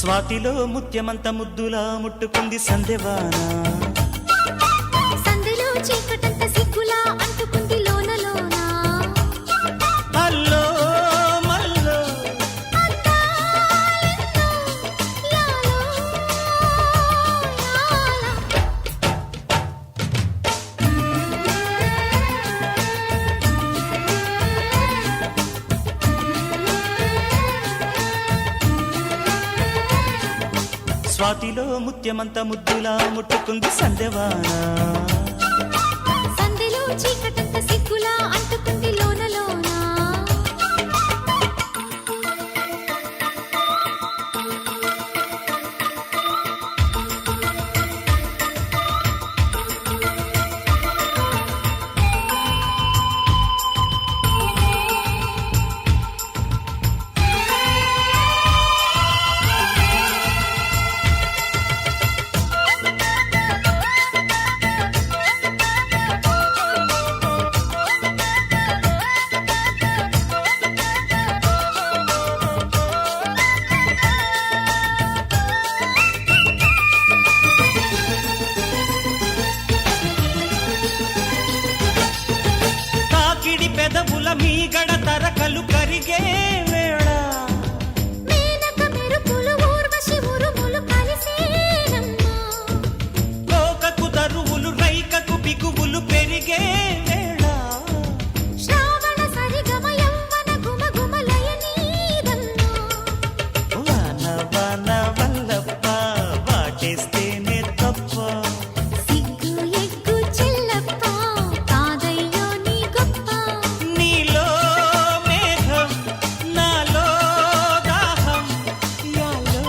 స్వాతిలో ముత్యమంత ముద్దులా ముట్టుకుంది సందెవాన సందెలో చీకటంత సిగ్గులా అంటుకుంది లోన లోన అల్లో మల్లో అందాలెన్నో యాలో స్వాతిలో ముత్యమంత ముద్దులా ముట్టుకుంది సందెవాన సందెలో చీకటంత సిగ్గులా అంటుకుంది లోన లోన తాకిడి పెదవుల మీగడ తరకలు కరిగే వేళ మేనక మెరుపులు ఊర్వశి ఉరుములు కలిసేనమ్మా కోకకు దరువులు రైకకు బిగువులు పెరిగే వేళ శ్రావణ సరిగమ యవ్వన గుమగుమలయ నీదమ్మా వాన వాన వల్లప్ప వాటేస్తేనే తప్ప సిగ్గు ఎగ్గు చెల్లప్ప కాదయ్యో నీ గొప్ప నీలో మేఘం నాలో దాహం యాలో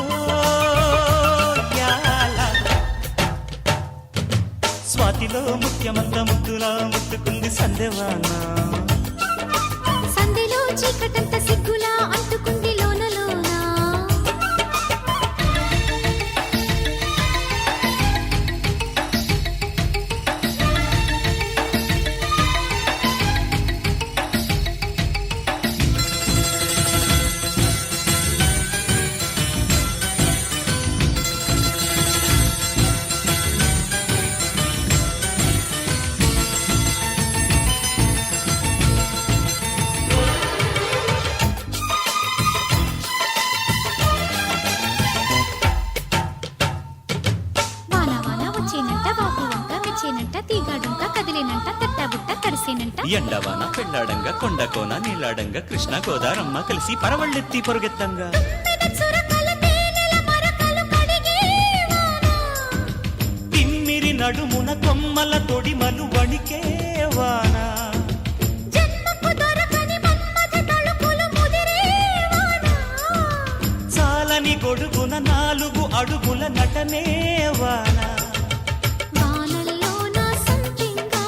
యాల స్వాతిలో ముత్యమంత ముద్దులా ముట్టుకుంది సందెవాన సందెలో చీకటంత సిగ్గులా అంటుకుంది లోన లోన వాన వాన వచ్చేనంట వాపు వంక మెచ్చేనంట తీగాడుంక కదిలేనంట తట్టబుట్ట తడిసేనంట ఎండవాన పెళ్ళాడంగా కొండకోన నీలాడంగా కృష్ణ గోదారమ్మ కలిసి పరవళ్ళెత్తి పొరుగెత్తంగా చురకల తేనెల మరకలు కడిగే వాన తిమ్మిరి నడుమున కొమ్మల తొడిమలు వణికే వాన జన్మకు దొరకని మన్మథ తళుకులు ముదిరే వాన చాలని గొడుగున 4 అడుగుల నటనే వాన వానల్లో నా సంపింగా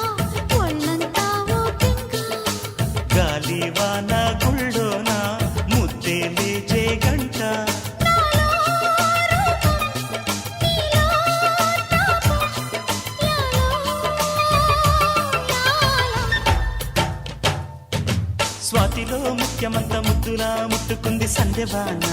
ఒళ్ళంతా ఓపింగా గాలి వాన గుళ్ళోన ముద్దే లేచే గంట నాలో రూపం నీలో తాపం యాలో యాల స్వాతిలో ముత్యమంత ముద్దులా ముట్టుకుంది సందెవాన